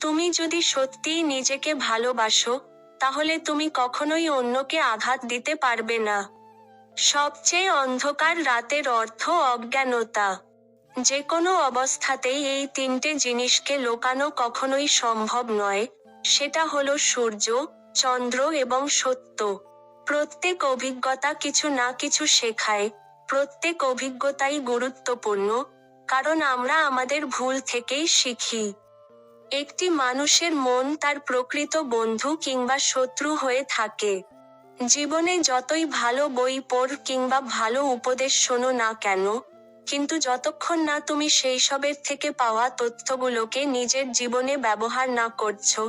তুমি যদি সত্যিই নিজেকে ভালোবাসো, তাহলে তুমি কখনোই অন্যকে আঘাত দিতে পারবে না। সবচেয়ে অন্ধকার রাতের অর্থ অজ্ঞানতা। যে কোনো অবস্থাতেই এই তিনটে জিনিসকে লুকানো কখনোই সম্ভব নয়, সেটা হলো সূর্য, চন্দ্র এবং সত্য। প্রত্যেক অভিজ্ঞতা কিছু না কিছু শেখায়, প্রত্যেক অভিজ্ঞতাই গুরুত্বপূর্ণ, কারণ আমরা আমাদের ভুল থেকেই শিখি। একটি মানুষের মন তার প্রকৃত বন্ধু কিংবা শত্রু হয়ে থাকে। জীবনে যতই ভালো বই পড় কিংবা ভালো উপদেশ শোনো না কেন, কিন্তু যতক্ষণ না তুমি সেই সবের থেকে পাওয়া তথ্যগুলোকে নিজের জীবনে ব্যবহার না করছো,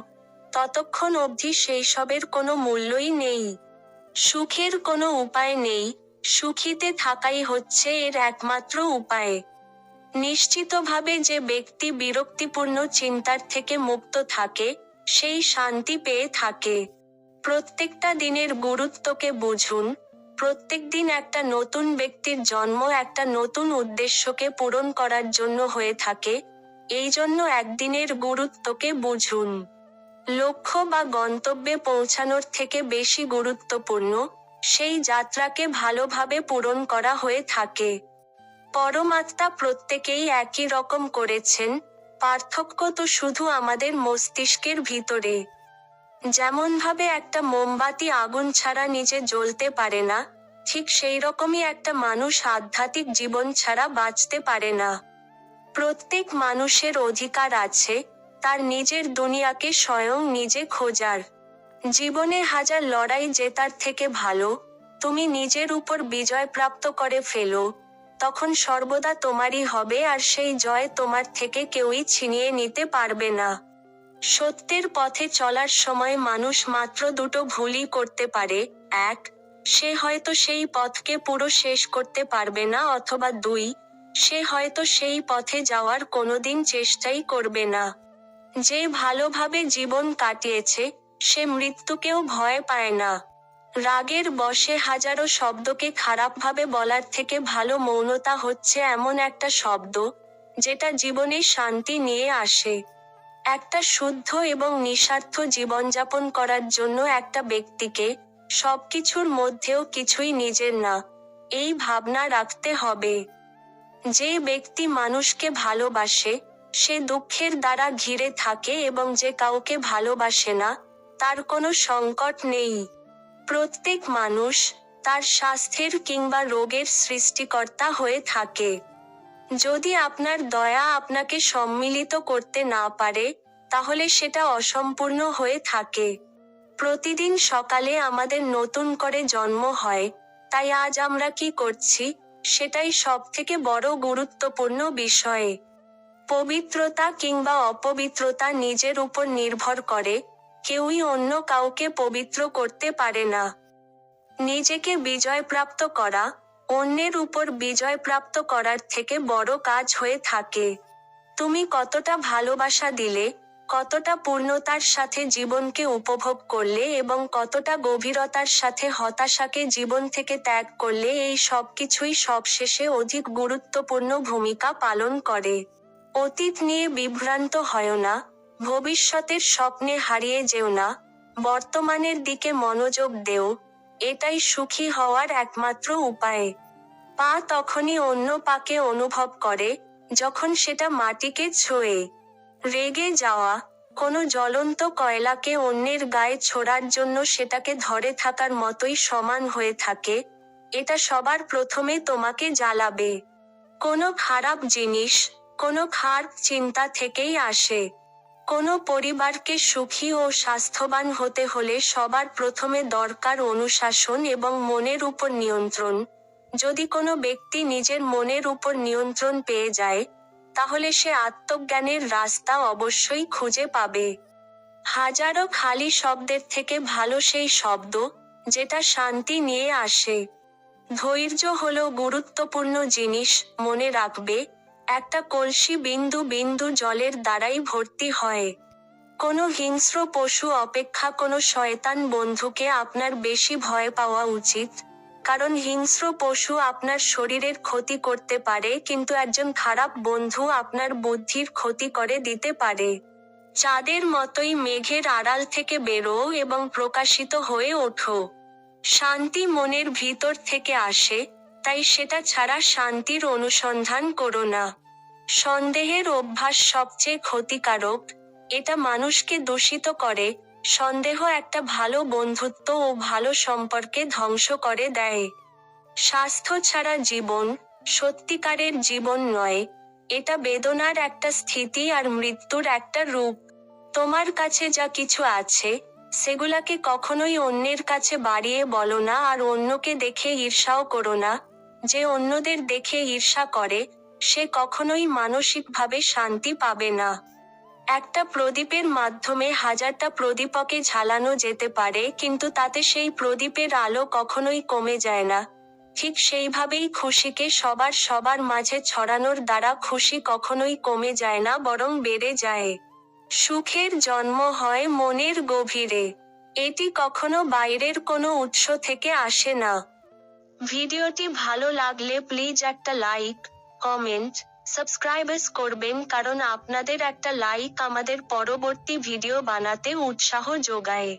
ততক্ষণ অবধি সেই সবের কোনো মূল্যই নেই। সুখের কোনো উপায় নেই, সুখীতে থাকাই হচ্ছে এর একমাত্র উপায়। নিশ্চিতভাবে যে ব্যক্তি বিরক্তিপূর্ণ চিন্তার থেকে মুক্ত থাকে, সেই শান্তি পেয়ে থাকে। প্রত্যেকটা দিনের গুরুত্বকে বুঝুন। প্রত্যেক দিন একটা নতুন ব্যক্তির জন্ম একটা নতুন উদ্দেশ্যকে পূরণ করার জন্য হয়ে থাকে, এই জন্য একদিনের গুরুত্বকে বুঝুন। লক্ষ্য বা গন্তব্যে পৌঁছানোর থেকে বেশি গুরুত্বপূর্ণ, সেই যাত্রাকে ভালোভাবে পূরণ করা হয়ে থাকে। পরমাত্মা প্রত্যেকেই একই রকম করেছেন, পার্থক্য তো শুধু আমাদের মস্তিষ্কের ভিতরে। যেমনভাবে একটা মোমবাতি আগুন ছাড়া নিজে জ্বলতে পারে না, ঠিক সেই রকমই একটা মানুষ আধ্যাত্মিক জীবন ছাড়া বাঁচতে পারে না। প্রত্যেক মানুষের অধিকার আছে তার নিজের দুনিয়াকে স্বয়ং নিজে খোঁজার। জীবনে হাজার লড়াই জেতার থেকে ভালো, তুমি নিজের উপর বিজয় প্রাপ্ত করে ফেলো, তখন সর্বদা তোমারই হবে আর সেই জয় তোমার থেকে কেউই ছিনিয়ে নিতে পারবে না। সত্যের পথে চলার সময় মানুষ মাত্র দুটো ভুলই করতে পারে, এক, সে হয়তো সেই পথকে পুরো শেষ করতে পারবে না, অথবা দুই, সে হয়তো সেই পথে যাওয়ার কোনোদিন চেষ্টাই করবে না। যে ভালোভাবে জীবন কাটিয়েছে, সে মৃত্যুকেও ভয় পায় না। রাগের বশে হাজারো শব্দকে খারাপভাবে বলার থেকে ভালো মৌনতা হচ্ছে এমন একটা শব্দ, যেটা জীবনে শান্তি নিয়ে আসে। একটা শুদ্ধ এবং নিঃস্বার্থ জীবনযাপন করার জন্য একটা ব্যক্তিকে, সবকিছুর মধ্যেও কিছুই নিজের না, এই ভাবনা রাখতে হবে। যে ব্যক্তি মানুষকে ভালোবাসে, সে দুঃখের দ্বারা ঘিরে থাকে এবং যে কাউকে ভালোবাসে না, তার কোনো সংকট নেই। প্রত্যেক মানুষ তার স্বাস্থ্যের কিংবা রোগের সৃষ্টিকর্তা হয়ে থাকে। যদি আপনার দয়া আপনাকে সম্মিলিত করতে না পারে, তাহলে সেটা অসম্পূর্ণ হয়ে থাকে। প্রতিদিন সকালে আমাদের নতুন করে জন্ম হয়, তাই আজ আমরা কি করছি, সেটাই সবথেকে বড় গুরুত্বপূর্ণ বিষয়। পবিত্রতা কিংবা অপবিত্রতা নিজের উপর নির্ভর করে, কেউই অন্য কাউকে পবিত্র করতে পারে না। নিজেকে বিজয়প্রাপ্ত করা, অন্যের উপর বিজয়প্রাপ্ত করার থেকে বড় কাজ হয়ে থাকে। তুমি কতটা ভালোবাসা দিলে, কতটা পূর্ণতার সাথে জীবনকে উপভোগ করলে এবং কতটা গভীরতার সাথে হতাশাকে জীবন থেকে ত্যাগ করলে, এই সবকিছুই সবশেষে অধিক গুরুত্বপূর্ণ ভূমিকা পালন করে। অতীত নিয়ে বিভ্রান্ত হয়ো না, ভবিষ্যতের স্বপ্নে হারিয়ে যেও না, বর্তমানের দিকে মনোযোগ দেও, এটাই সুখী হওয়ার একমাত্র উপায়। পা তখনই অন্য পাকে অনুভব করে, যখন সেটা মাটিকে ছোঁয়ে। রেগে যাওয়া, কোনো জ্বলন্ত কয়লাকে অন্যের গায়ে ছোড়ার জন্য সেটাকে ধরে থাকার মতোই সমান হয়ে থাকে, এটা সবার প্রথমে তোমাকে জ্বালাবে। কোনো খারাপ জিনিস, কোনো খারাপ চিন্তা থেকেই আসে। কোনো পরিবারকে সুখী ও স্বাস্থ্যবান হতে হলে সবার প্রথমে দরকার অনুশাসন এবং মনের উপর নিয়ন্ত্রণ। যদি কোনো ব্যক্তি নিজের মনের উপর নিয়ন্ত্রণ পেয়ে যায়, তাহলে সে আত্মজ্ঞানের রাস্তা অবশ্যই খুঁজে পাবে। হাজারো খালি শব্দের থেকে ভালো সেই শব্দ, যেটা শান্তি নিয়ে আসে। ধৈর্য হলো গুরুত্বপূর্ণ জিনিস, মনে রাখবে, একটা কলসি বিন্দু বিন্দু জলের দ্বারাই ভর্তি হয়। কোনো হিংস্র পশু অপেক্ষা কোনো শয়তান বন্ধুকে আপনার বেশি ভয় পাওয়া উচিত, কারণ হিংস্র পশু আপনার শরীরের ক্ষতি করতে পারে, কিন্তু একজন খারাপ বন্ধু আপনার বুদ্ধির ক্ষতি করে দিতে পারে। চাঁদের মতোই মেঘের আড়াল থেকে বেরো এবং প্রকাশিত হয়ে ওঠো। শান্তি মনের ভিতর থেকে আসে, তাই সেটা ছাড়া শান্তির অনুসন্ধান করো না। সন্দেহের অভ্যাস সবচেয়ে ক্ষতিকারক, এটা মানুষকে দূষিত করে। সন্দেহ একটা ভালো বন্ধুত্ব ও ভালো সম্পর্কে ধ্বংস করে দেয়। স্বাস্থ্য ছাড়া জীবন সত্যিকারের জীবন নয়, এটা বেদনার একটা স্থিতি আর মৃত্যুর একটা রূপ। তোমার কাছে যা কিছু আছে, সেগুলাকে কখনোই অন্যের কাছে বাড়িয়ে বলো না, আর অন্যকে দেখে ঈর্ষাও করো না। যে অন্যদের দেখে ঈর্ষা করে, সে কখনোই মানসিকভাবে শান্তি পাবে না। একটা প্রদীপের মাধ্যমে হাজারটা প্রদীপকে ঝালানো যেতে পারে, কিন্তু তাতে সেই প্রদীপের আলো কখনোই কমে যায় না। ঠিক সেইভাবেই খুশিকে সবার মাঝে ছড়ানোর দ্বারা খুশি কখনোই কমে যায় না, বরং বেড়ে যায়। সুখের জন্ম হয় মনের গভীরে। এটি কখনো বাইরের কোনো উৎস থেকে আসে না। ভিডিওটি ভালো লাগলে প্লিজ একটা লাইক, কমেন্ট, সাবস্ক্রাইব করবেন, কারণ আপনাদের একটা লাইক আমাদের পরবর্তী ভিডিও বানাতে উৎসাহ যোগায়।